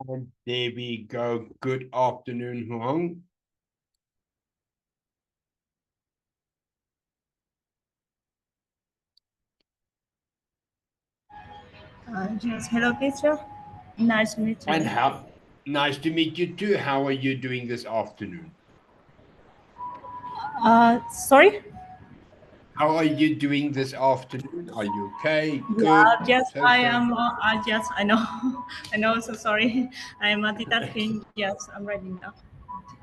And there we go. Good afternoon, Huang. Yes, hello, teacher. Nice to meet And you. how nice to meet you too. How are you doing this afternoon? Sorry? How are you doing this afternoon? Are you okay? Yeah, Good. yes, So I so. am. I know. I know. So sorry. I am multitasking. Yes, I'm writing now.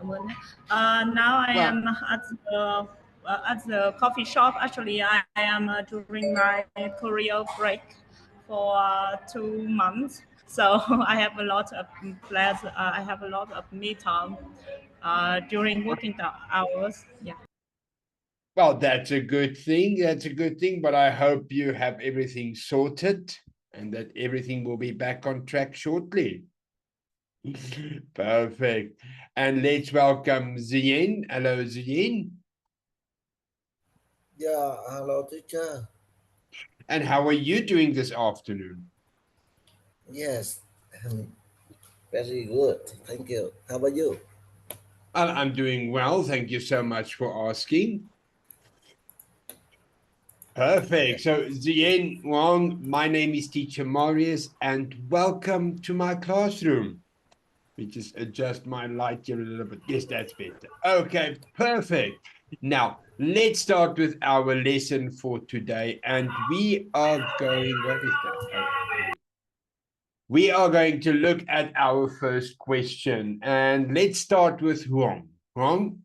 Now I Well, am at the coffee shop. Actually, I am during my career break for 2 months. So I have a lot of plans. I have a lot of me time during working hours. Yeah. well, that's a good thing. That's a good thing. But I hope you have everything sorted and that everything will be back on track shortly. Perfect. And let's welcome Zien. Hello, Zien. Yeah, hello teacher. And how are you doing this afternoon? Yes, very good. Thank you. How about you? I'm doing well. Thank you so much for asking. Yeah. Perfect. So, Zien Wang, my name is Teacher Marius, and welcome to my classroom. We just adjust my light here a little bit. Yes, that's better. Okay, perfect. Now, let's start with our lesson for today. And we are going, what is that? Okay. We are going to look at our first question. And let's start with Huang. Huang,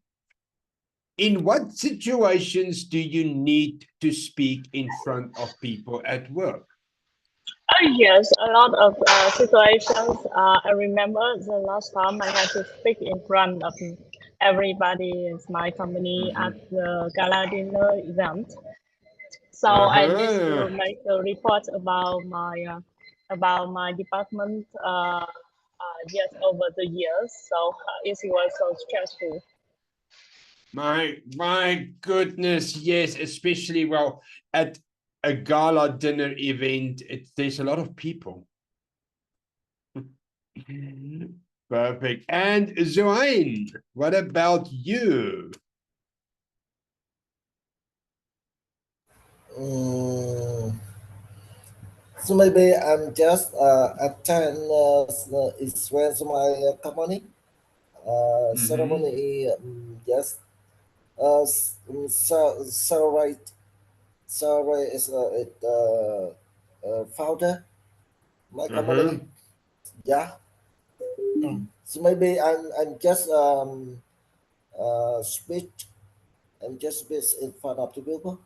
in what situations do you need to speak in front of people at work? Yes, a lot of situations. I remember the last time I had to speak in front of everybody in my company at Mm-hmm. the gala dinner event. So I need Uh-huh. to make a report about my department. Yes, over the years. So it was so stressful. My goodness, yes, especially well at a gala dinner event, there's a lot of people. Perfect. And Zoain, what about you? Mm, so maybe I'm just attend Israel to my company Mm-hmm. ceremony. Just celebrate is founder my Uh-huh. company. Yeah. So maybe I'm just speech. I'm just speak in front of the people.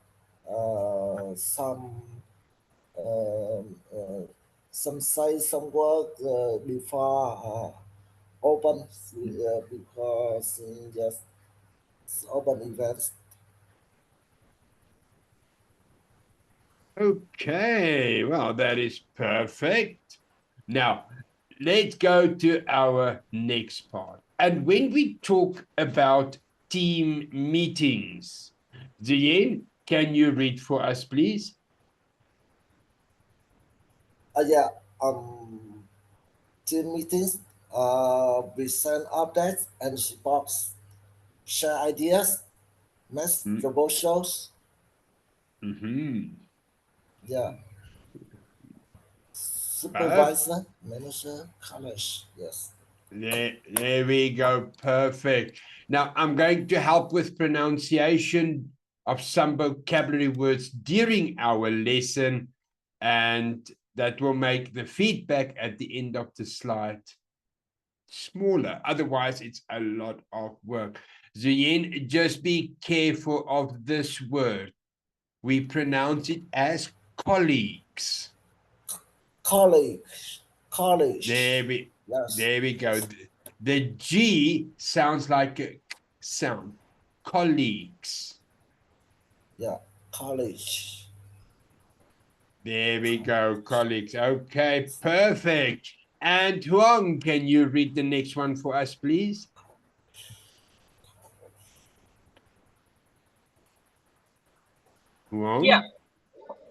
Some some say some work before open because just open events. Okay, well, that is perfect. Now, let's go to our next part. And when we talk about team meetings, Ziyin, can you read for us, please? Yeah, um, team meetings, present updates and reports, share ideas, make proposals. Mm-hmm. Yeah, supervisor, manager, college. Yes. There we go. Perfect. Now, I'm going to help with pronunciation of some vocabulary words during our lesson, and that will make the feedback at the end of the slide smaller. Otherwise, it's a lot of work. Zuyen, just be careful of this word. We pronounce it as colleagues. College, college. There we, Yes. there we go. The G sounds like a sound. Colleagues. Yeah, college. There we go, colleagues. Okay, perfect. And Huang, can you read the next one for us, please? Yeah, Huang?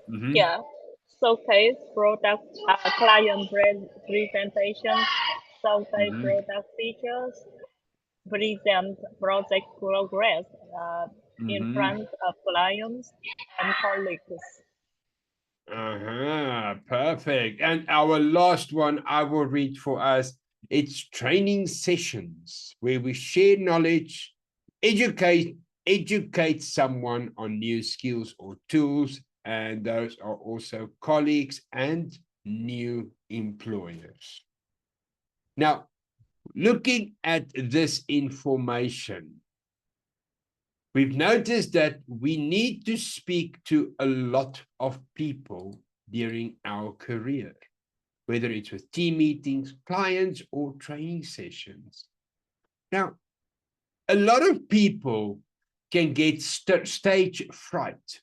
Mm-hmm. yeah. Showcase product, client presentation, showcase product features, present project progress in front of clients and colleagues. Perfect. And our last one I will read for us. It's training sessions where we share knowledge, educate someone on new skills or tools, and those are also colleagues and new employers. Now, looking at this information, we've noticed that we need to speak to a lot of people during our career, whether it's with team meetings, clients, or training sessions. Now, a lot of people can get stage fright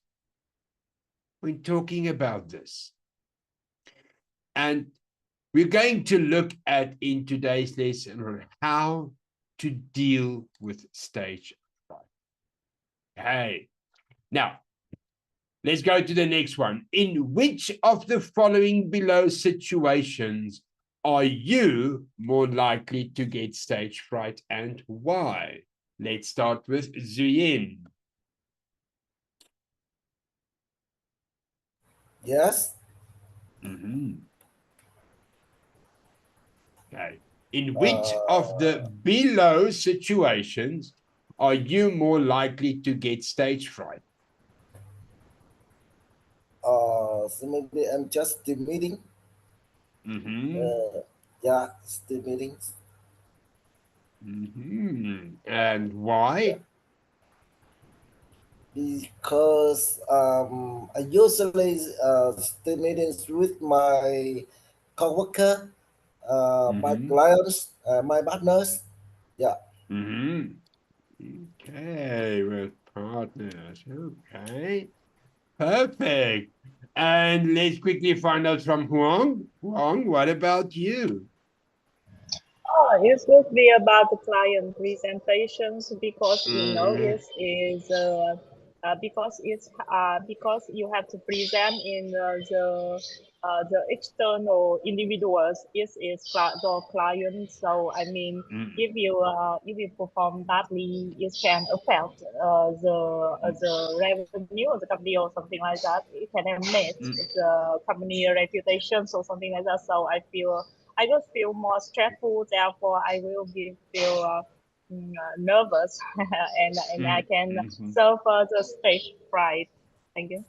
when talking about this. And we're going to look at in today's lesson on how to deal with stage fright. Hey, now let's go to the next one. In which of the following below situations are you more likely to get stage fright and why? Let's start with Zuyin. Yes. Okay. In which of the below situations are you more likely to get stage fright? So maybe I'm just the meeting. Yeah, it's the meetings. And why? Because I usually stay meetings with my coworker, my clients, my partners. Yeah. Okay, with partners. Okay, perfect. And let's quickly find out from Huang. Huang, what about you? Oh, it would be about the client presentations because you know it is because you have to present in the external individuals. It is the client. So I mean, if you perform badly, it can affect the revenue of the company or something like that. It can damage the company reputation or something like that. So I will feel more stressful. Therefore, I will feel nervous, and I can suffer the stage fright. Thank you.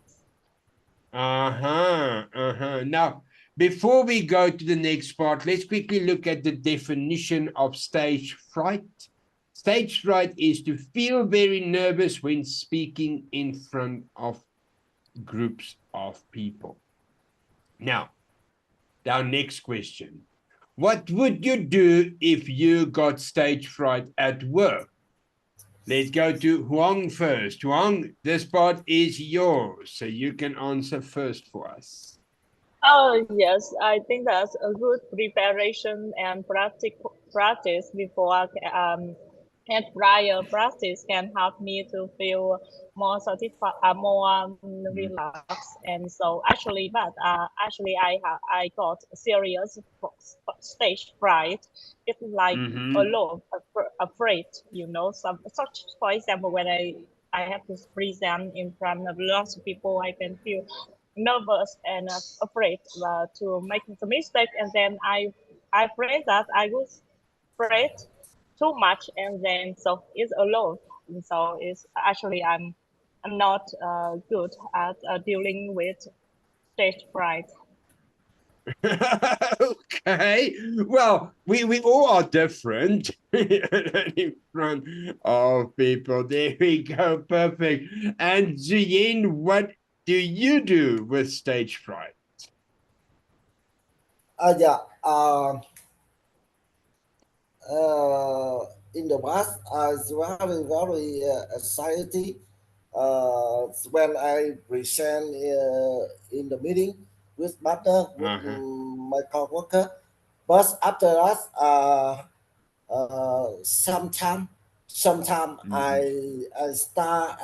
Now, before we go to the next part, let's quickly look at the definition of stage fright. Stage fright is to feel very nervous when speaking in front of groups of people. Now, our next question. What would you do if you got stage fright at work? Let's go to Huang first. Huang, this part is yours, so you can answer first for us. Oh yes, I think that's a good preparation and practice before and prior practice can help me to feel more satisfied, more relaxed. And so actually I got serious stage fright. It's like alone, afraid. You know, some such for example when I have to present in front of lots of people, I can feel nervous and afraid to make the mistake, and then I afraid that I was afraid too much, and then so it's alone. And so it's actually I'm not good at dealing with stage fright. Okay, well, we all are different in front of people. There we go, perfect. And Ziyin, what do you do with stage fright? Yeah. In the past, I was very anxiety when I present in the meeting with partner with my coworker. But after that, sometime I start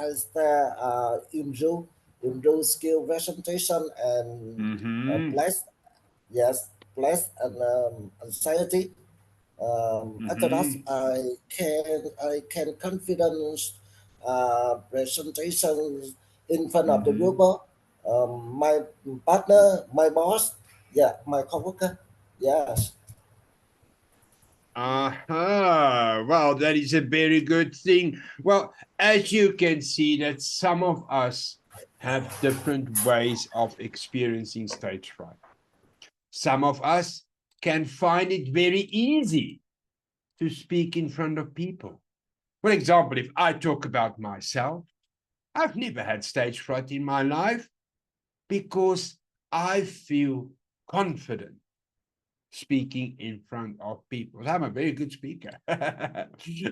improve skill presentation and place, yes, place and anxiety. After that, I can confidence presentation in front of the group. My partner, my boss, yeah, my coworker, yes. Well, that is a very good thing. Well, as you can see, that some of us have different ways of experiencing stage fright. Some of us can find it very easy to speak in front of people. For example, if I talk about myself, I've never had stage fright in my life because I feel confident speaking in front of people. I'm a very good speaker.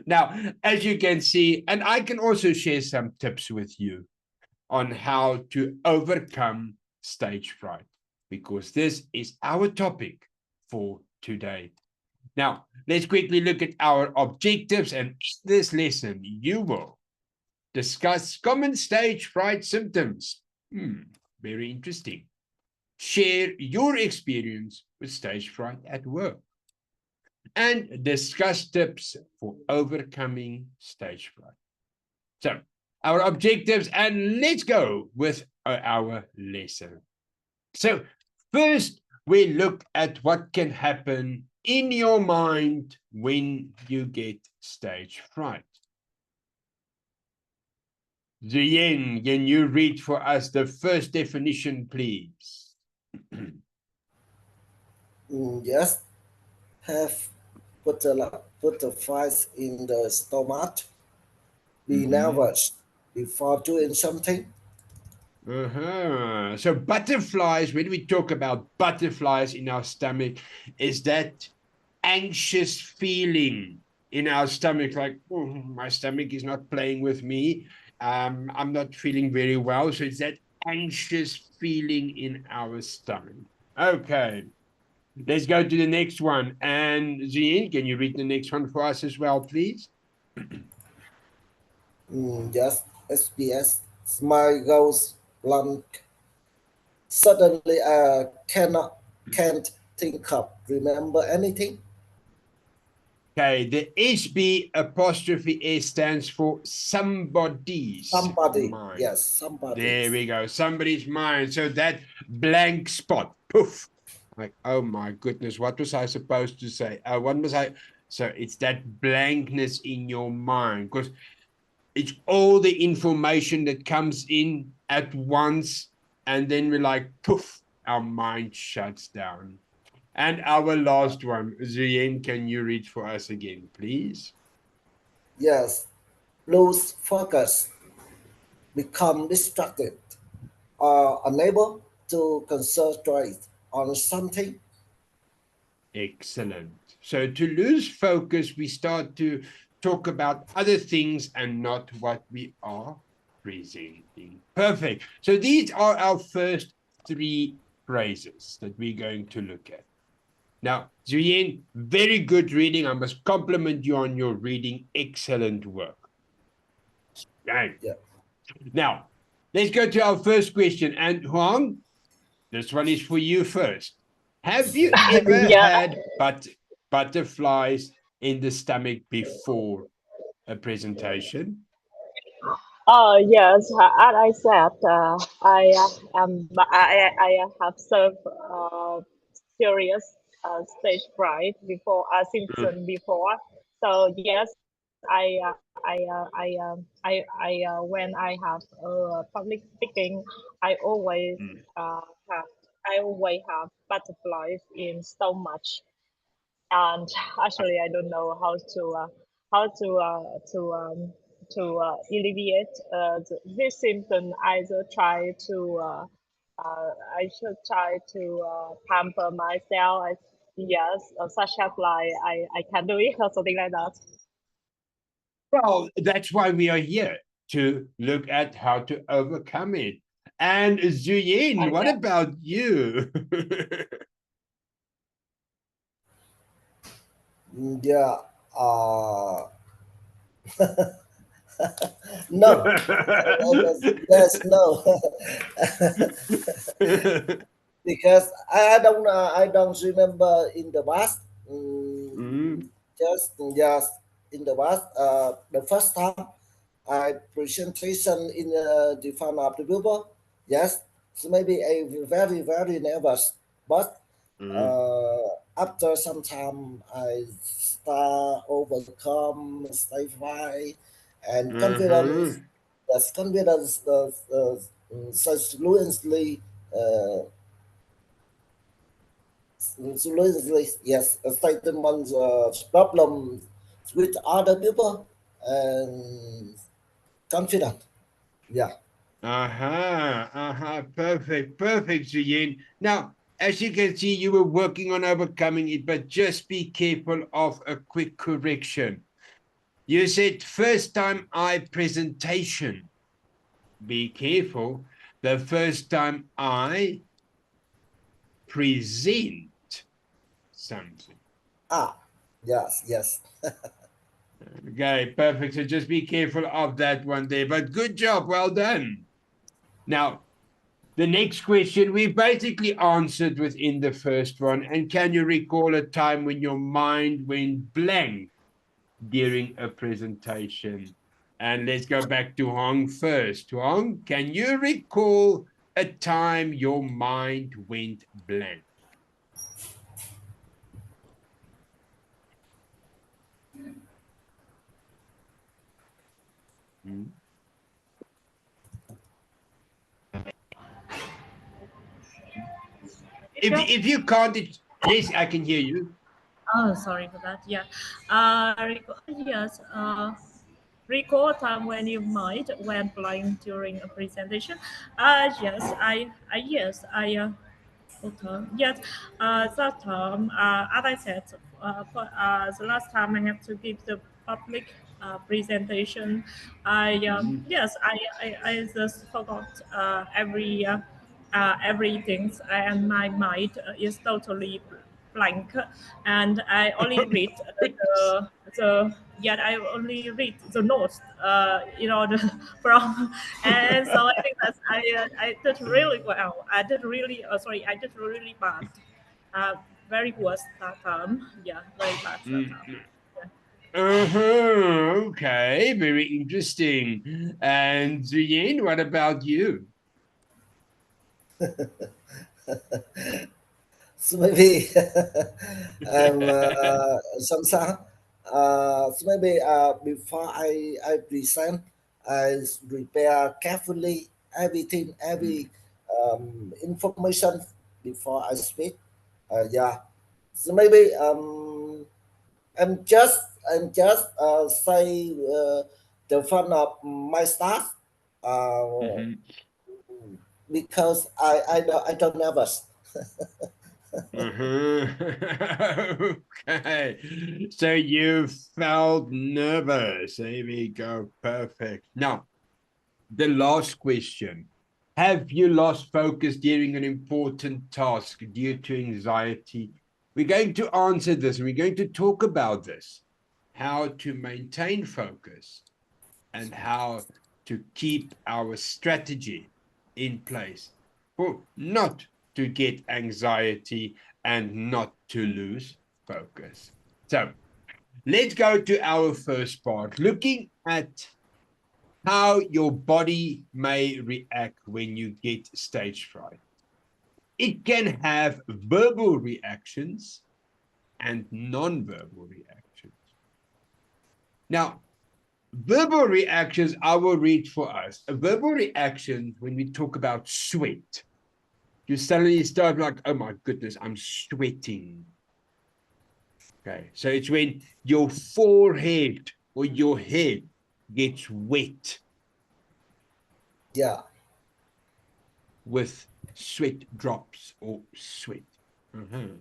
Now, as you can see, and I can also share some tips with you on how to overcome stage fright, because this is our topic for today. Now, let's quickly look at our objectives, and in this lesson, you will discuss common stage fright symptoms. Very interesting. Share your experience with stage fright at work, and discuss tips for overcoming stage fright. So, our objectives, and let's go with our lesson. So, first, we look at what can happen in your mind when you get stage fright. Zien, can you read for us the first definition, please? Yes, have butterflies in the stomach. Be nervous before doing something. So butterflies, when we talk about butterflies in our stomach, is that anxious feeling in our stomach, like, oh, my stomach is not playing with me. I'm not feeling very well. So it's that anxious feeling in our stomach. Okay, let's go to the next one. And Zien, can you read the next one for us as well, please? Yes, SBS. Smile goes blank. Suddenly, I can't think of remember anything. Okay, the HB apostrophe S stands for somebody's mind. Yes, somebody. There we go, somebody's mind. So that blank spot, poof, like, oh my goodness, what was I supposed to say? What was I? So it's that blankness in your mind, because it's all the information that comes in at once, and then we're like, poof, our mind shuts down. And our last one, Zien, can you read for us again, please? Yes, lose focus, become distracted, are unable to concentrate on something. Excellent. So to lose focus, we start to talk about other things and not what we are presenting. Perfect. So these are our first three phrases that we're going to look at. Now, Zuyen, very good reading. I must compliment you on your reading. Excellent work. Right. Yeah. Now, let's go to our first question. And Huang, this one is for you first. Have you ever had butterflies in the stomach before a presentation? Oh yes, as I said, I have served serious stage fright before symptom before. So yes, when I have public speaking, I always have I always have butterflies in stomach, and actually I don't know how to alleviate this symptom. Either try to I should try to pamper myself. Yes, such as like I can do it or something like that. Well, that's why we are here, to look at how to overcome it. And Zuyin, what about you? Yeah. No. Yes, no. Because I don't remember in the past. Just yes, in the past, the first time I presentation in the front of the people, yes, so maybe I very nervous, but after some time I start overcome, stay fine, and confidence. Yes, confidence such fluently. Fluently, yes, statement problem with other people and confident. Yeah. Perfect, perfect, Ziyin. Now, as you can see, you were working on overcoming it, but just be careful of a quick correction. You said first time I presentation. Be careful. The first time I present something. Ah, yes, yes. Okay, perfect. So just be careful of that one there. But good job. Well done. Now, the next question we basically answered within the first one. And can you recall a time when your mind went blank during a presentation? And let's go back to Hong first. Hong, can you recall a time your mind went blank? Hmm? If you can't, yes, I can hear you. Oh, sorry for that. Yeah. Yes. Recall a time when your mind went blank during a presentation. Yes. Okay. Yes, that time, as I said, the last time I have to give the public presentation, yes, I just forgot everything, and my mind is totally blank, and I only read yet I only read the notes, from, and so I think that I did really well. I did really bad. Uh, Very worst that time. Yeah, very bad that time. Mm, Yeah. okay, very interesting. And Ziyin, what about you? So maybe sometimes so maybe before I present, I prepare carefully everything, every information before I speak. Yeah. So maybe I'm just say the fun of my staff uh, Mhm. because I don't nervous. Okay, so you felt nervous. There we go. Perfect. Now, the last question. Have you lost focus during an important task due to anxiety? We're going to answer this. We're going to talk about this, how to maintain focus and how to keep our strategy in place for not to get anxiety and not to lose focus. So let's go to our first part, looking at how your body may react when you get stage fright. It can have verbal reactions and non-verbal reactions. Now, verbal reactions, I will read for us. A verbal reaction, when we talk about sweat, you suddenly start like, oh my goodness, I'm sweating. Okay, so it's when your forehead or your head gets wet Yeah. with sweat drops or sweat. Mhm.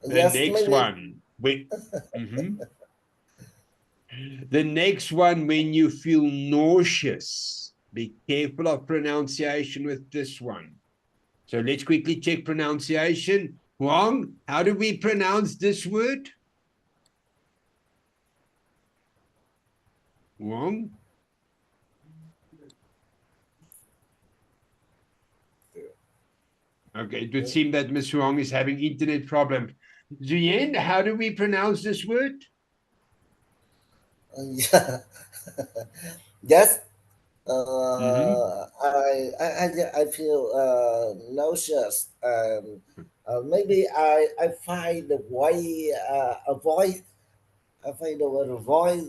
The Yes, next maybe. one, when, mhm. The next one, when you feel nauseous, be careful of pronunciation with this one. So let's quickly check pronunciation. Huang, how do we pronounce this word? Huang? Okay, it would seem that Miss Huang is having internet problems. Zuyen, how do we pronounce this word? Yeah. Yes. Mm-hmm. I feel nauseous. Maybe I find the way avoid. I find the way avoid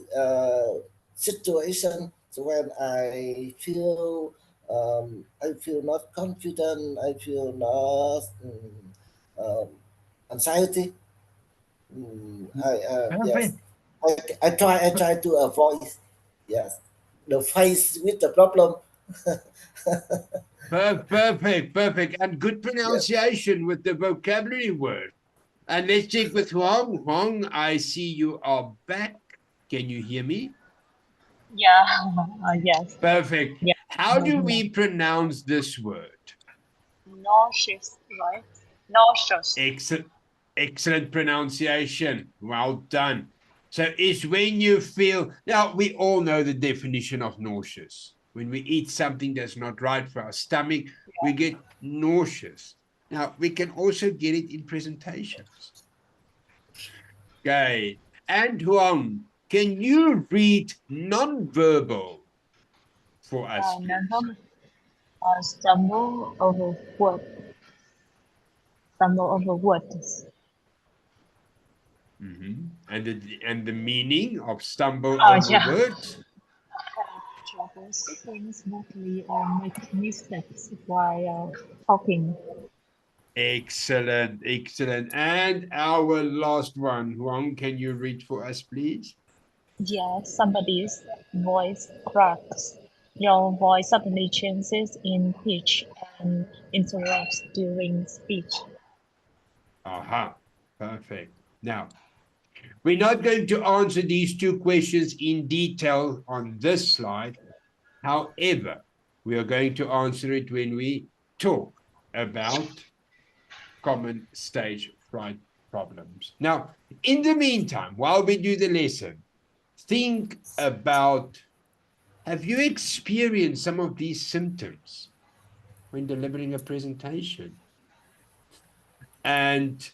situation. So when I feel not confident. I feel not um, anxiety. Yes. Perfect. I try to avoid, yes, the face with the problem. Perfect, perfect. And good Yes. pronunciation with the vocabulary word. And let's check with Huang. Huang, I see you are back. Can you hear me? Yeah. Yes. Perfect. Yeah. How do we pronounce this word? Nauseous, right? Nauseous. Excellent, excellent pronunciation. Well done. So it's when you feel, now we all know the definition of nauseous. When we eat something that's not right for our stomach, we get nauseous. Now we can also get it in presentations. Okay. And Huang, can you read non-verbal for us, please? Number stumble over word. Stumble over words. And the meaning of stumble Oh over yeah. words? Trouble saying smoothly or make mistakes while talking. Excellent, excellent. And our last one, Huang, can you read for us, please? Yeah, somebody's voice cracks. Your voice suddenly changes in pitch and interrupts during speech. Aha, perfect. Now, we're not going to answer these two questions in detail on this slide. However, we are going to answer it when we talk about common stage fright problems. Now, in the meantime, while we do the lesson, think about, have you experienced some of these symptoms when delivering a presentation? And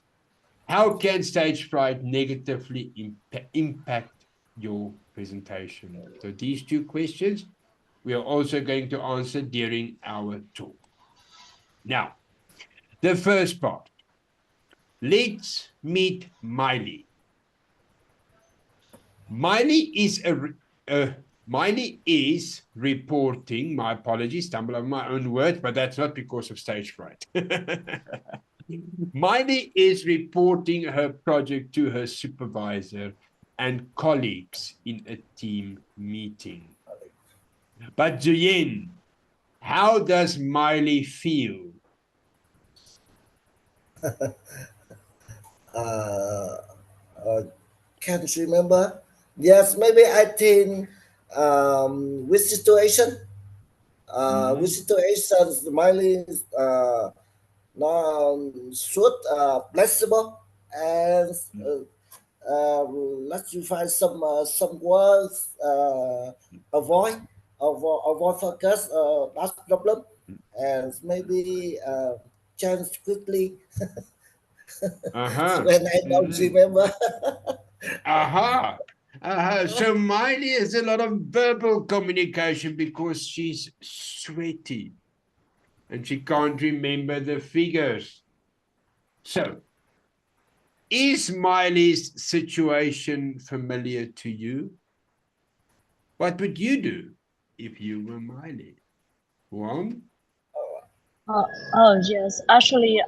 how can stage fright negatively impact your presentation? So these two questions we are also going to answer during our talk. Now, the first part. Let's meet Miley. Miley is reporting, my apologies, stumble over my own words, but that's not because of stage fright. Miley is reporting her project to her supervisor and colleagues in a team meeting. But Juyen, how does Miley feel? Uh, can't remember. Yes, maybe I think which situation? Which situations Miley now should flexible and let's you find some words avoid focus that's problem and maybe change quickly Uh-huh. when I don't remember. Aha. So Miley has a lot of verbal communication because she's sweaty and she can't remember the figures. So, is Miley's situation familiar to you? What would you do if you were Miley? One? Oh yes, actually,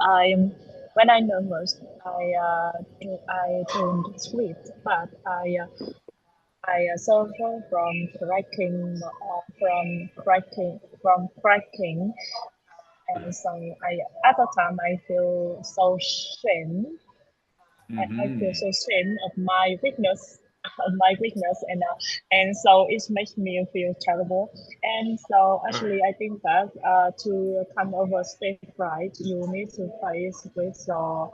when I nervous, I don't sleep, but I suffer from cracking, and so I at the time I feel so shame. I feel Mm-hmm. so shame of my weakness, and so it makes me feel terrible. And so actually, I think that to come over stage fright, you need to face with your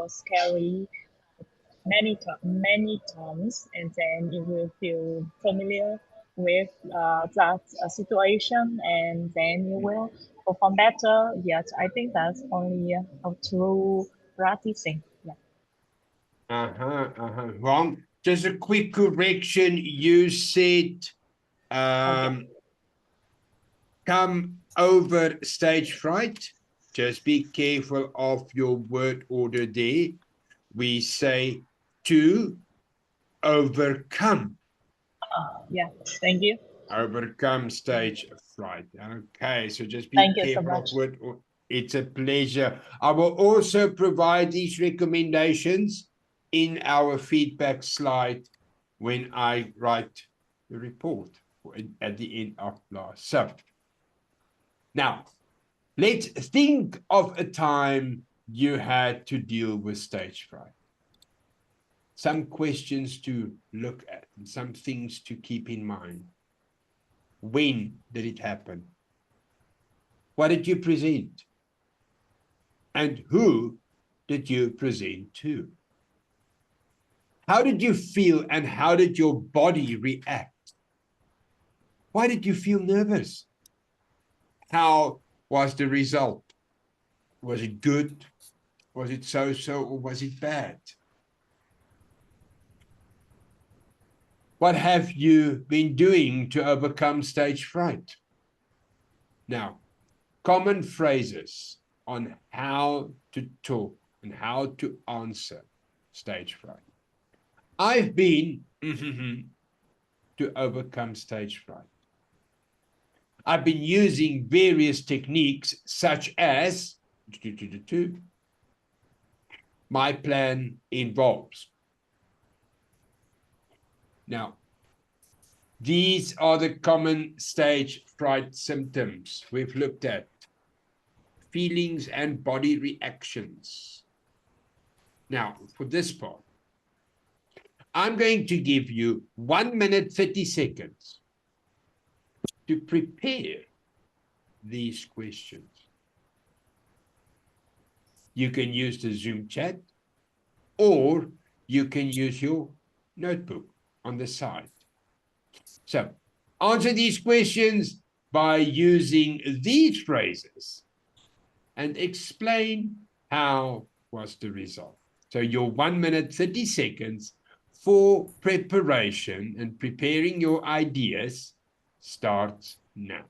scary many times, and then you will feel familiar with that situation, and then you will perform better. Yet I think that's only a true practicing. Wrong. Just a quick correction. You said come over stage fright. Just be careful of your word order there. We say to overcome. Thank you. Overcome stage fright. Okay, so just be Thank you so careful much. of word. It's a pleasure. I will also provide these recommendations in our feedback slide when I write the report at the end of class. So now let's think of a time you had to deal with stage fright. Some questions to look at and some things to keep in mind. When did it happen? What did you present? And who did you present to? How did you feel and how did your body react? Why did you feel nervous? How was the result? Was it good? Was it so-so or was it bad? What have you been doing to overcome stage fright? Now, common phrases on how to talk and how to answer stage fright. I've been to overcome stage fright. I've been using various techniques such as my plan involves. Now, these are the common stage fright symptoms we've looked at. Feelings and body reactions. Now, for this part, I'm going to give you 1 minute, 30 seconds to prepare these questions. You can use the Zoom chat or you can use your notebook on the side. So answer these questions by using these phrases and explain how was the result. So your 1 minute, 30 seconds for preparation and preparing your ideas starts now.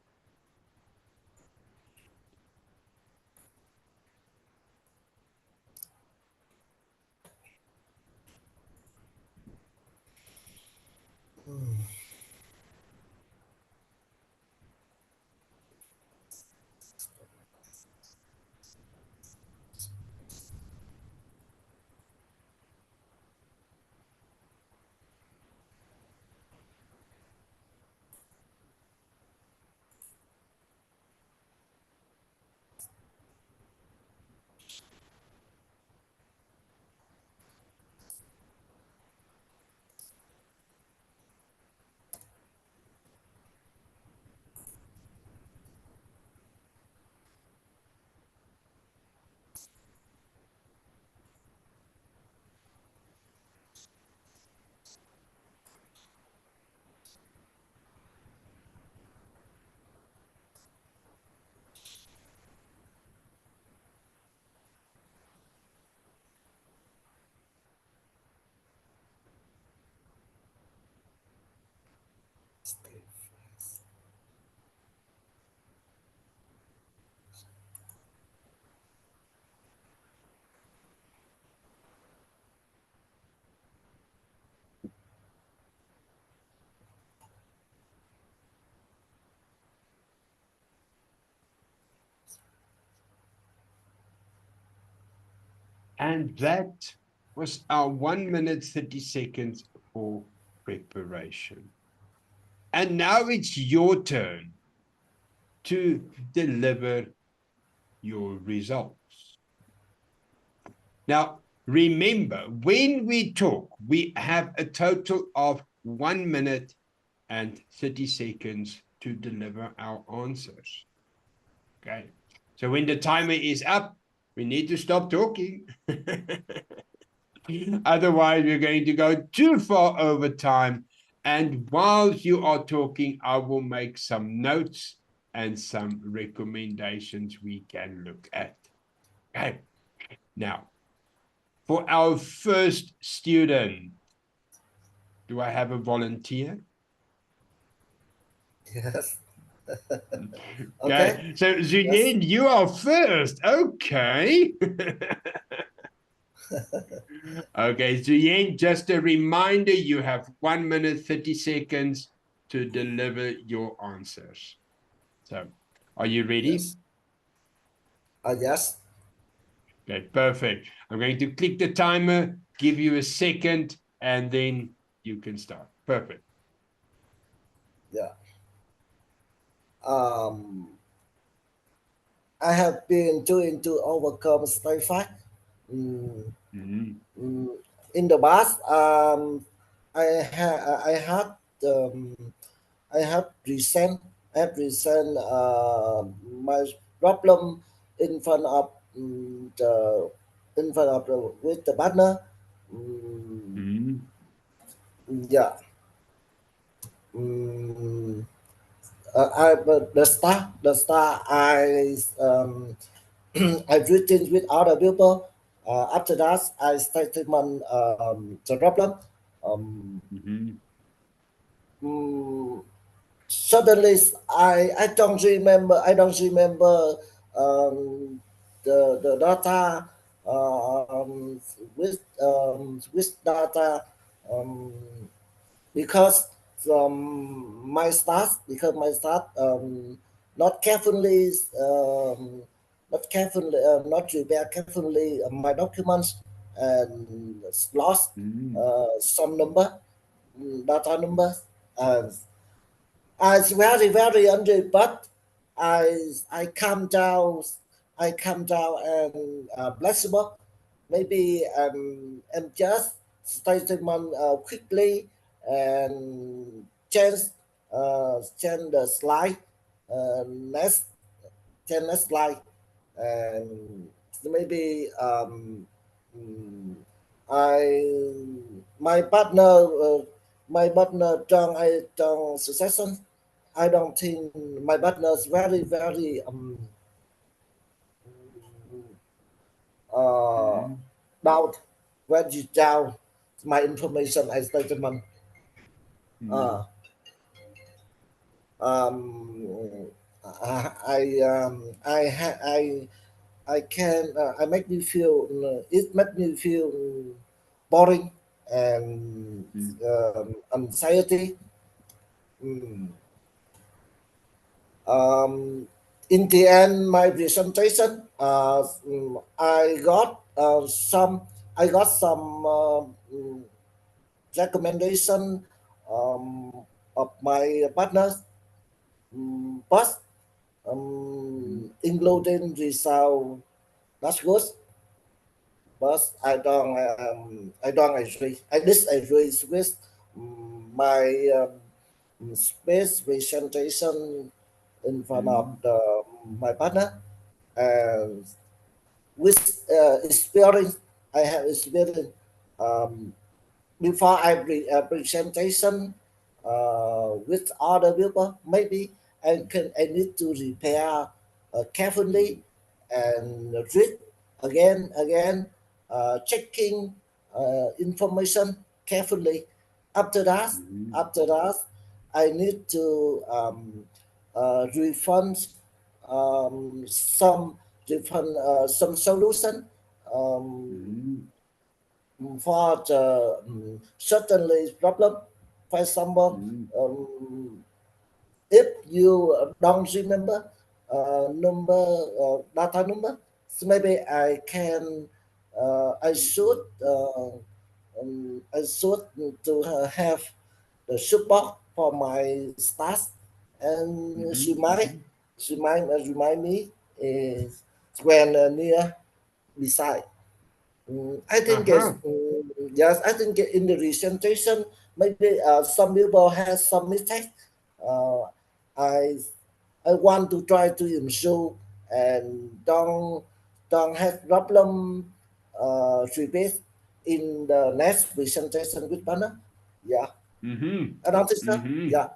And that was our 1 minute, 30 seconds for preparation. And now it's your turn to deliver your results. Now, remember, when we talk, we have a total of 1 minute and 30 seconds to deliver our answers. Okay. So when the timer is up, we need to stop talking. Otherwise, we're going to go too far over time. And while you are talking, I will make some notes and some recommendations we can look at. Okay. Now, for our first student. Do I have a volunteer? Yes. Okay. So Yes. Zuyen, you are first. Okay. Okay, Zuyen, just a reminder, you have 1 minute, 30 seconds to deliver your answers. So, are you ready? Yes. Yes. Okay, perfect. I'm going to click the timer, give you a second, and then you can start. Perfect. Yeah. Um, I have been doing to overcome stage fright. Mm, Mm-hmm. in the past, I had um, I have present my problem in front of the with the partner. Mm, Mm-hmm. yeah. Mm, but the star I've written with other people. After that, I started on the problem. Um, Mm-hmm. mm, Suddenly, I don't remember the data with data um, because my staff not carefully not prepare carefully my documents and lost Mm-hmm. some data numbers and it's very very angry but I calm down and flexible maybe and just statement quickly and change the slide next change next slide and maybe mm, I my partner trong succession I don't think my partner is very very uh, Mm-hmm. doubt when you down my information I statement. Mm-hmm. Uh, um, I can I make me feel it make me feel boring and anxiety. Mm. Um, in the end, my presentation, I got some recommendation of my partners, but including result that's good. But I don't agree. I disagree with my space presentation in front of my partner and with experience I have experience um, before I presentation with other people, maybe I need to repair carefully and read again, checking information carefully. After that, Mm-hmm. after that, I need to refund some refund some solution. Um, Mm-hmm. for the certainly problem. For example, Mm-hmm. if you don't remember data number, so maybe I can I should to have the support for my staff and Mm-hmm. remind me is when near beside. I think it's Uh-huh. yes. I think in the presentation, maybe some people have some mistake. Uh, I I want to try to improve and don't have problem repeat in the next presentation with partner. Yeah, Mm-hmm. I don't think so. Mm-hmm. Yeah,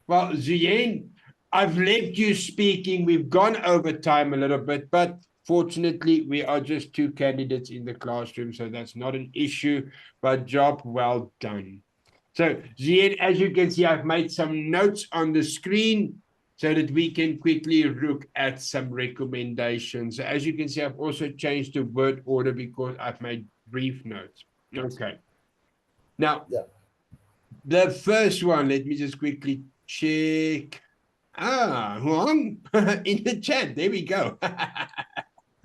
Well, Zien, I've left you speaking. We've gone over time a little bit, but Fortunately, we are just 2 candidates in the classroom, so that's not an issue, but job well done. So, Zien, as you can see, I've made some notes on the screen so that we can quickly look at some recommendations. As you can see, I've also changed the word order because I've made brief notes. Okay. Now, the first one, let me just quickly check. Huang, in the chat, there we go.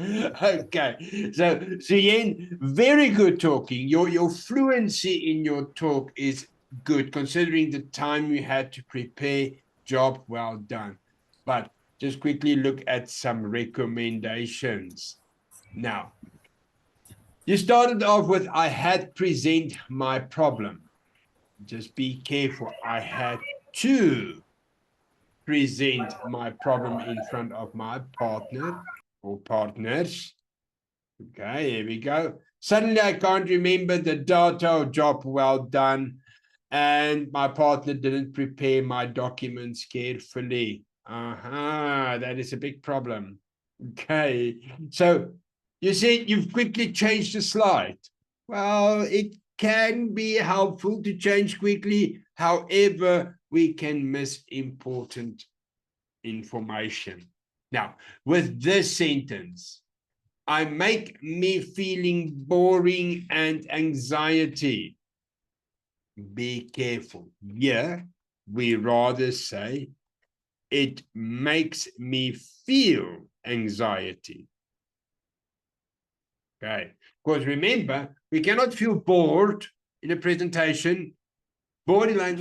Okay, so Yen, very good talking. Your fluency in your talk is good, considering the time you had to prepare. Job well done. But just quickly look at some recommendations. Now, you started off with, I had present my problem. Just be careful. I had to present my problem in front of my partner or partners. Okay, here we go. Suddenly I can't remember the data. Job well done. And my partner didn't prepare my documents carefully. That is a big problem. Okay, so you said you've quickly changed the slide. Well, it can be helpful to change quickly. However, we can miss important information. Now, with this sentence, I make me feeling boring and anxiety. Be careful. Here, we rather say, it makes me feel anxiety. Okay, because remember, we cannot feel bored in a presentation. Bored is like,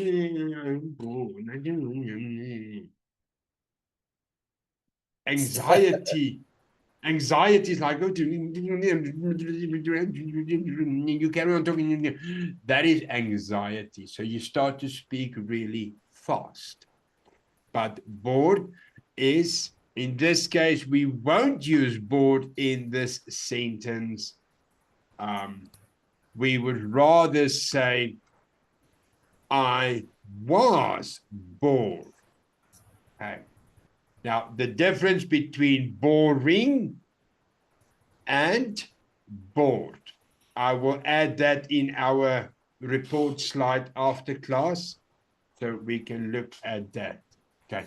anxiety. Anxiety is like, you carry on talking. That is anxiety. So you start to speak really fast. But bored is, in this case, we won't use bored in this sentence. We would rather say, I was bored. Okay. Now, the difference between boring and bored, I will add that in our report slide after class, so we can look at that. Okay.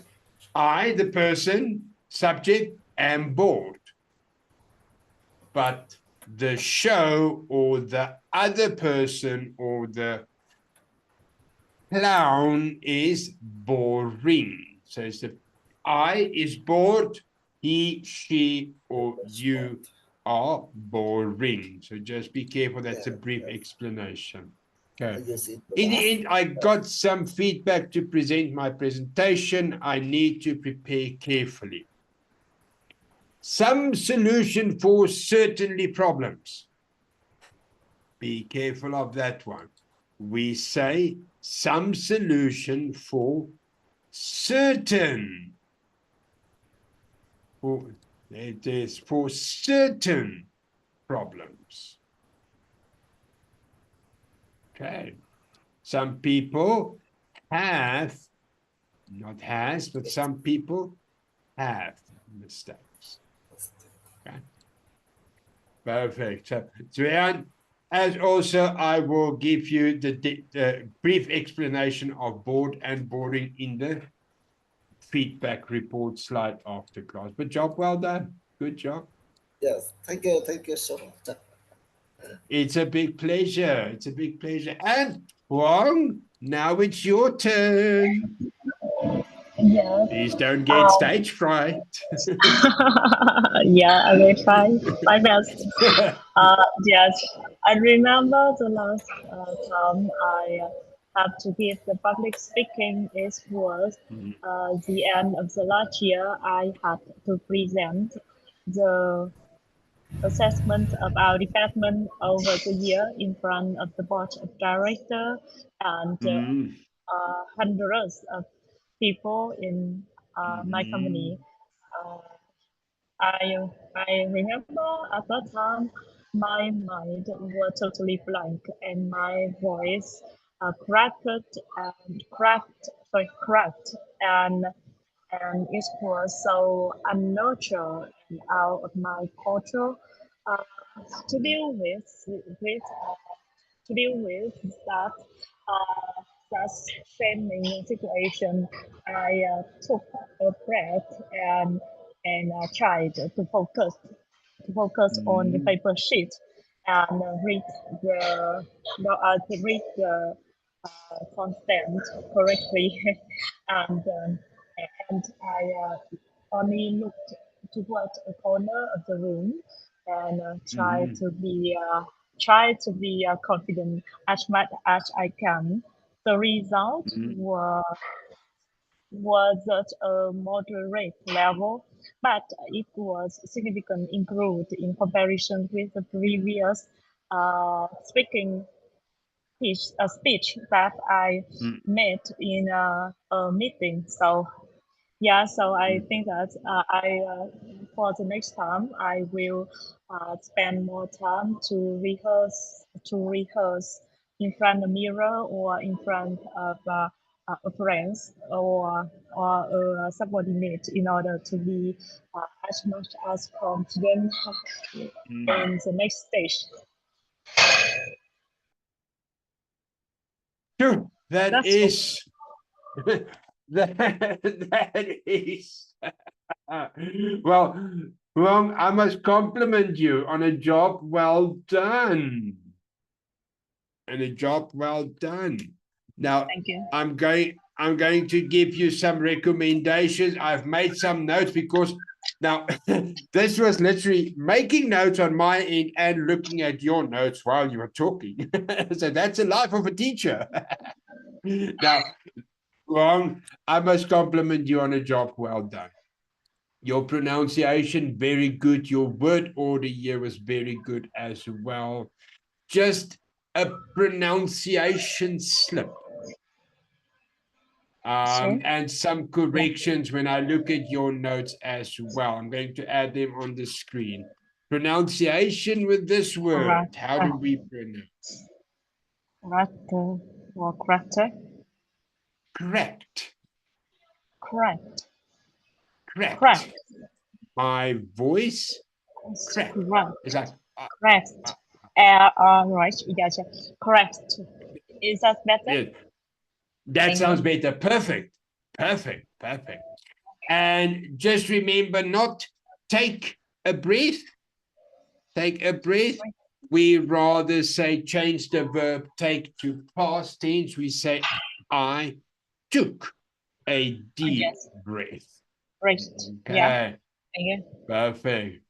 I, the person, subject, am bored. But the show or the other person or the clown is boring. So it's the I is bored, he, she, or you are boring. So just be careful. That's a brief explanation. Okay. In the end, I got some feedback to present my presentation. I need to prepare carefully. Some solution for certainly problems. Be careful of that one. We say some solution for certain. It is for certain problems. Okay. Some people have, not has, but some people have mistakes. Okay. Perfect. So, Zuyan, as also, I will give you the brief explanation of bored and boring in the feedback report slide after class. But job well done. Good job. Yes, thank you so much. It's a big pleasure. It's a big pleasure. And Huang, now it's your turn. Yes. Please don't get stage fright. Yeah, I will try my best. Yes, I remember the last time I had to give the public speaking. It was the end of the last year. I had to present the assessment of our department over the year in front of the board of director and hundreds of people in my company. I I remember at that time my mind was totally blank and my voice cracked and cracked and and it was so unnatural and out of my culture uh, to deal to deal with that that shaming situation. I took a breath and tried to focus on the Mm, paper sheet and to read the content correctly, and I only looked towards a corner of the room and mm, try to be confident as much as I can. The result mm, was at a moderate level, but it was significantly improved in comparison with the previous speech that I mm, made in a meeting. So yeah, so I mm, think that for the next time I will spend more time to rehearse in front of the mirror or in front of a friends or a subordinate in order to be as much as confident mm. in the next stage. Sure, that That's all. is that is well, well, I must compliment you on a job well done. And a job well done. Now, Thank you. I'm going to give you some recommendations. I've made some notes because now this was literally making notes on my end and looking at your notes while you were talking. So that's the life of a teacher. Now, Wrong, I must compliment you on a job well done. Your pronunciation, very good. Your word order here was very good as well. Just a pronunciation slip. So And some yeah, corrections when I look at your notes as well. I'm going to add them on the screen. Pronunciation with this word. How character, do we pronounce? character, or character, Correct. correct, correct, Correct. My voice, correct. correct, It's like, correct. uh, Right, gotcha. Correct. Is that better? yeah, that Thank you. sounds better. Perfect. Perfect. Perfect. And just remember not take a breath. Take a breath. We rather say change the verb take to past tense. We say I took a deep Yes. breath. Great. Yeah. Okay. Thank you. Perfect.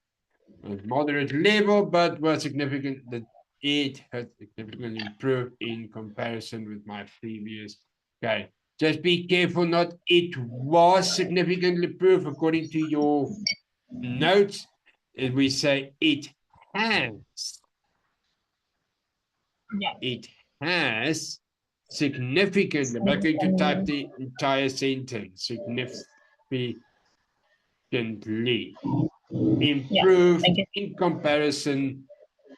Moderate level, but was significant that it has significantly improved in comparison with my previous. Okay, just be careful, not it was significantly improved according to your notes. If we say has, Yeah. it has significantly. I'm not going to type the entire sentence. Significantly Yeah. Thank improved you. in comparison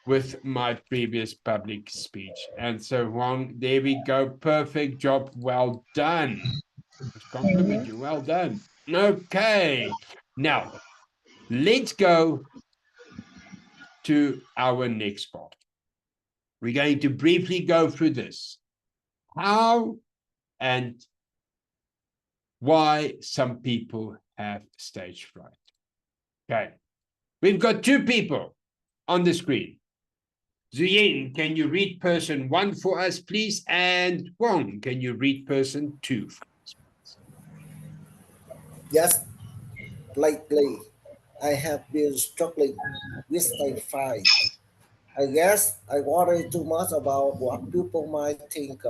with my previous public speech. And so on, there we go. Perfect job. Well done. Let's Thank compliment you. you. Well done. Okay. Now, let's go to our next part. We're going to briefly go through this. How and why some people have stage fright. Okay. We've got two people on the screen. Zuyen, can you read person 1 for us, please? And Wong, can you read person 2 for us? Yes, lately I have been struggling with my fight. I guess I worry too much about what people might think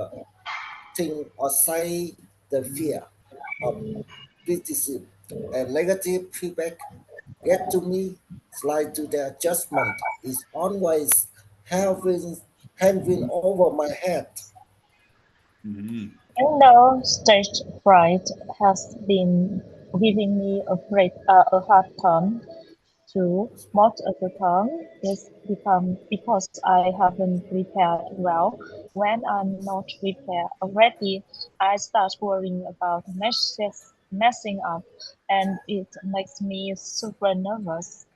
or say. The fear of criticism and negative feedback get to me. Slide to their judgment is always hanging over my head. Mhm. Even though stage fright has been giving me a hard time too, most of the time it's become because I haven't prepared well. When I'm not prepared already, I start worrying about messages messing up, and it makes me super nervous.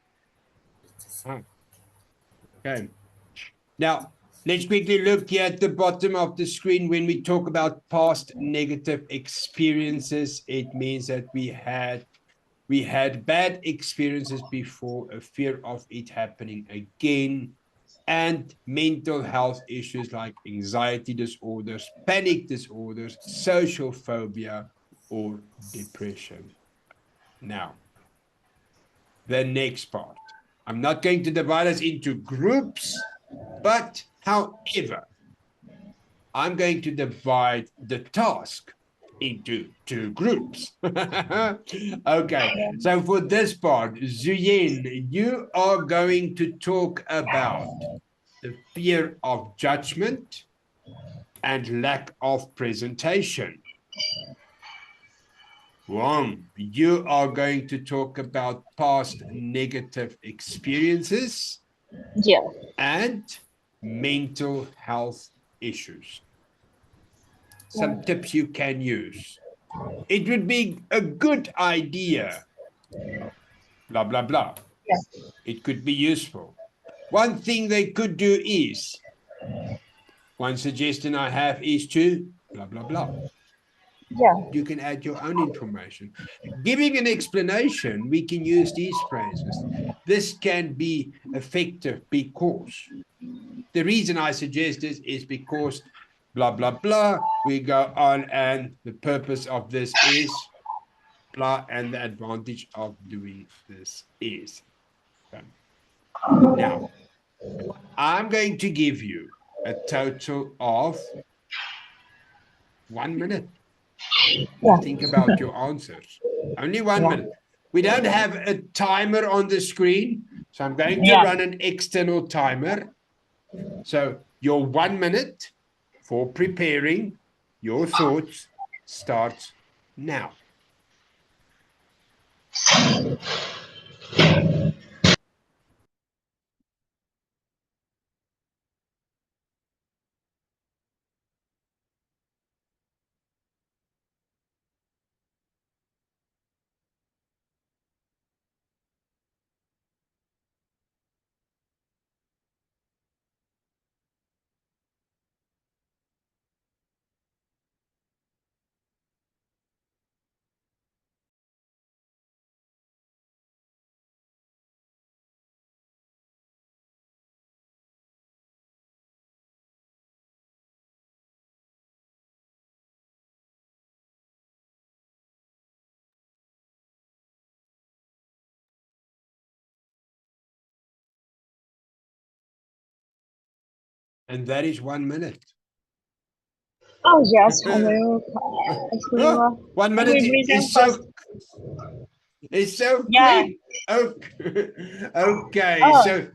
Okay. Now, let's quickly look here at the bottom of the screen. When we talk about past negative experiences, it means that we had bad experiences before, a fear of it happening again, and mental health issues like anxiety disorders, panic disorders, social phobia, or depression. Now, the next part. I'm not going to divide us into groups, but however, I'm going to divide the task into 2 groups. Okay, so for this part, Zuyen, you are going to talk about the fear of judgment and lack of presentation. Wang, you are going to talk about past negative experiences Yeah. and mental health issues. Some tips you can use. It would be a good idea, blah, blah, blah. Yeah. It could be useful. One thing they could do is, one suggestion I have is to blah, blah, blah. Yeah. You can add your own information. Giving an explanation, we can use these phrases. This can be effective because the reason I suggest this is because blah, blah, blah. We go on, and the purpose of this is blah, and the advantage of doing this is. Okay. Now, I'm going to give you a total of 1 minute. Yeah. Think about your answers. Only 1 minute. We don't have a timer on the screen, so I'm going to run an external timer. So your 1 minute for preparing your thoughts starts now. And that is 1 minute. Oh yes, I will. 1 I will minute present is first. so Yeah. quick. Okay, okay. Oh. So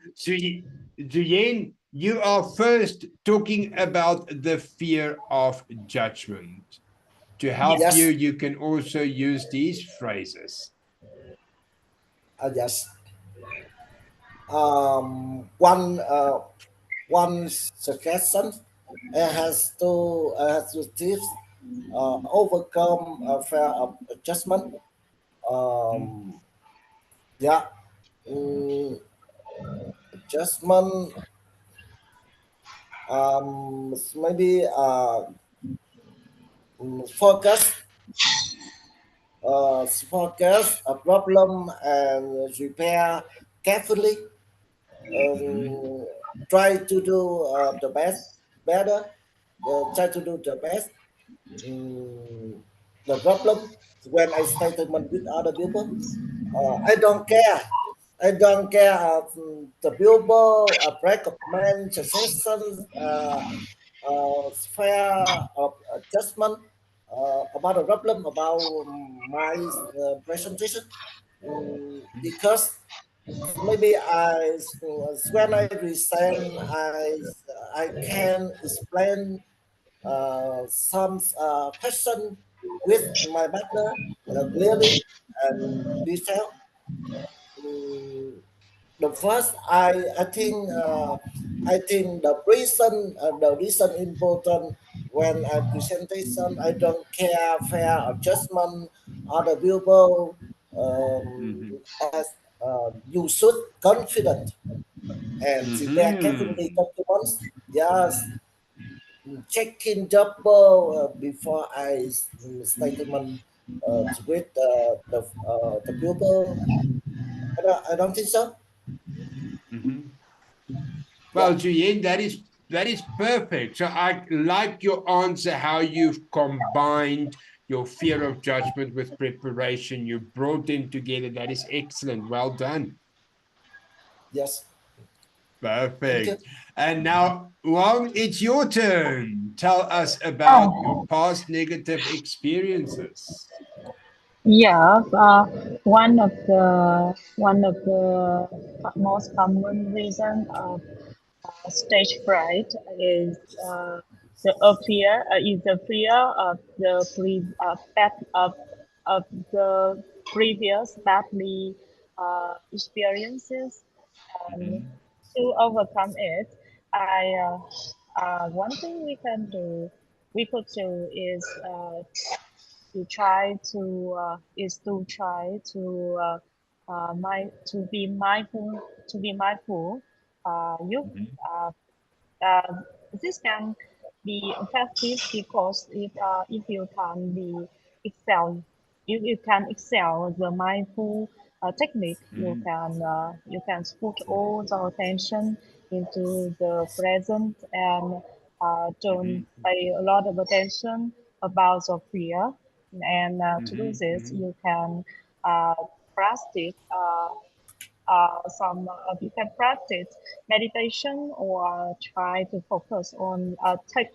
Juyen, you are first talking about the fear of judgment. To help you, Yes. you can also use these phrases. Yes. One suggestion has to tips overcome fear of adjustment. Um, yeah, mm, adjustment. Maybe focus. Focus a problem and repair carefully. Um, Try to do the best better. Try to do the best. Mm, the problem when I statement with other people, I don't care. I don't care the people recommend suggestions, fair adjustment about the problem about my presentation. Because maybe when I present, I can explain some question with my partner clearly and detail. Mm, the first, I think the reason important when I presentation, I don't care fair adjustment or the pupil as you should confident and prepare carefully documents. Yes, checking double before I statement with the pupil. I don't think so. Well, Yeah. Juyen, that is perfect. So I like your answer, how you've combined your fear of judgment with preparation. You brought them together. That is excellent. Well done. Yes. Thank you. Perfect. And now, Wang, it's your turn. Tell us about your Oh, past negative experiences. yeah. One of the most common reason of stage fright is the fear of the of the previous badly experiences. And Mhm, to overcome it, I one thing we could do is to try to be mindful. You mhm, uh, uh, this can be effective because if you can excel you can excel the mindful technique. mhm, You can put all the attention into the present and don't mhm, pay a lot of attention about the fear. And to do mhm, this, mhm, uh, practice you can practice meditation or try to focus on take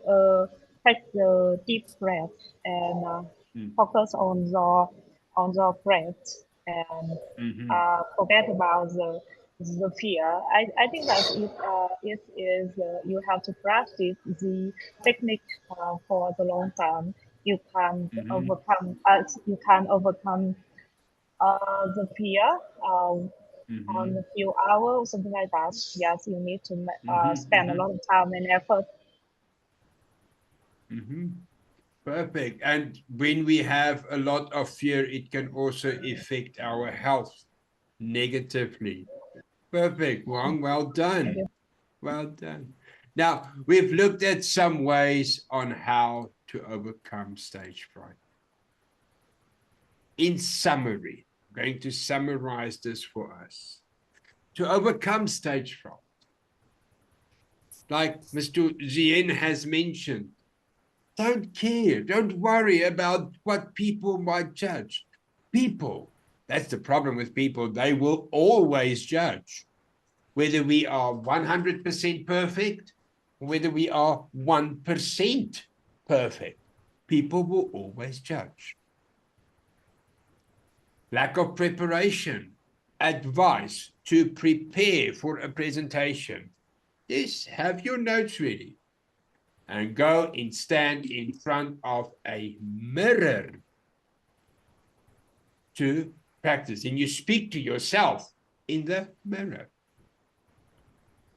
the deep breath and mhm, focus on the breath and mhm, forget about the fear. I think that it is you have to practice the technique for the long time. mhm, You can overcome the fear on a mhm, few hours or something like that. Yes, you need to mhm, spend a mhm, lot of time and effort. mhm. Perfect. And when we have a lot of fear, it can also affect our health negatively. Perfect, Wang. Well Thank done. you. Well done. Now, we've looked at some ways on how to overcome stage fright. In summary, I'm going to summarize this for us. To overcome stage fright, like Mr. Zien has mentioned, don't care, don't worry about what people might judge. People, that's the problem with people, they will always judge. Whether we are 100% perfect, whether we are 1% perfect, people will always judge. Lack of preparation, advice to prepare for a presentation. Yes, have your notes ready and go and stand in front of a mirror to practice. And you speak to yourself in the mirror.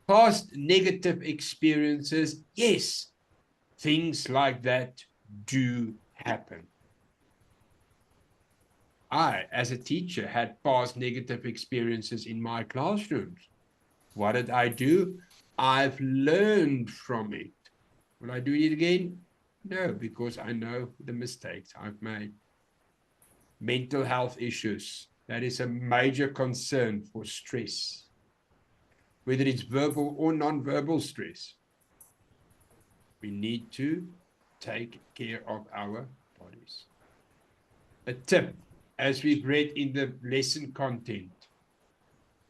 Past negative experiences, yes, things like that do happen. I, as a teacher, had past negative experiences in my classrooms. What did I do? I've learned from it. Will I do it again? No, because I know the mistakes I've made. Mental health issues. That is a major concern for stress, whether it's verbal or non-verbal stress. We need to take care of our bodies. A tip, as we've read in the lesson content,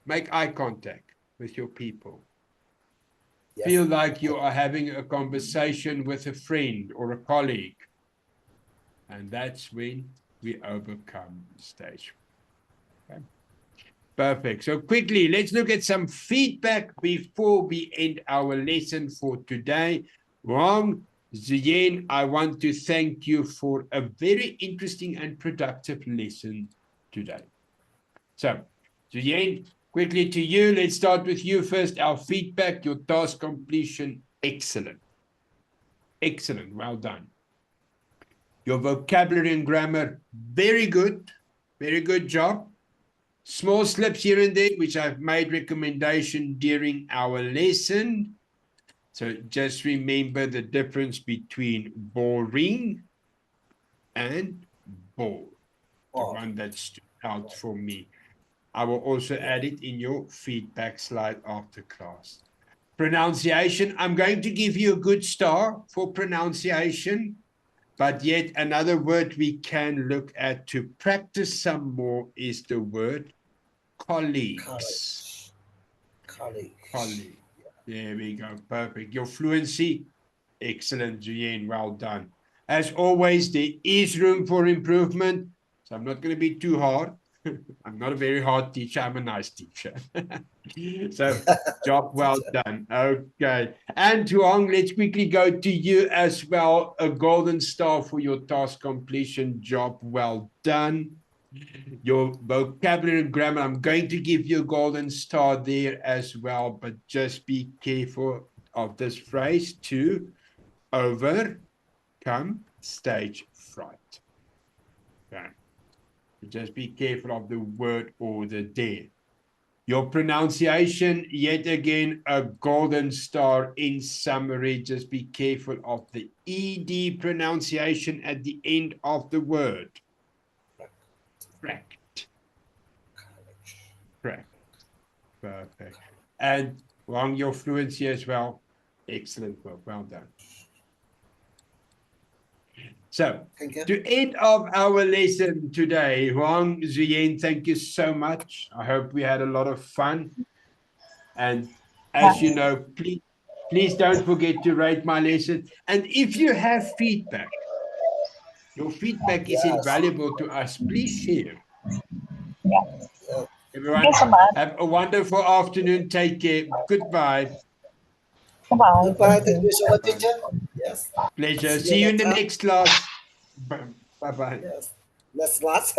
make eye contact with your people. Yes. Feel like you are having a conversation with a friend or a colleague. And that's when we overcome stage. Okay. Perfect. So quickly, let's look at some feedback before we end our lesson for today. Wang, Zien, I want to thank you for a very interesting and productive lesson today. So, Zien, quickly to you. Let's start with you first. Our feedback, your task completion, excellent. Excellent. Well done. Your vocabulary and grammar, very good. Very good job. Small slips here and there, which I've made recommendation during our lesson. So just remember the difference between boring and bored. The one that stood out for me. I will also add it in your feedback slide after class. Pronunciation, I'm going to give you a good star for pronunciation, but yet another word we can look at to practice some more is the word colleagues. Colleague. There we go. Perfect. Your fluency, excellent, Juyen. Well done. As always, there is room for improvement, so I'm not going to be too hard. I'm not a very hard teacher. I'm a nice teacher. So, job well done. Okay. And Tuong, let's quickly go to you as well. A golden star for your task completion. Job well done. Your vocabulary and grammar, I'm going to give you a golden star there as well, but just be careful of this phrase, to overcome stage fright. Okay. Just be careful of the word order there. Your pronunciation, yet again, a golden star in summary. Just be careful of the ED pronunciation at the end of the word. Correct. Correct. Perfect. And Wang, your fluency as well. Excellent work. Well done. So, to end of our lesson today, Huang, Zuyen, thank you so much. I hope we had a lot of fun. And as you know, please don't forget to rate my lesson. And if you have feedback, your feedback is invaluable to us. Please share. Everyone, have a wonderful afternoon. Take care. Goodbye. Goodbye. Goodbye. Thank you so much, teacher. Yes. Pleasure. See you in the next class. Bye-bye. Yes. Next class.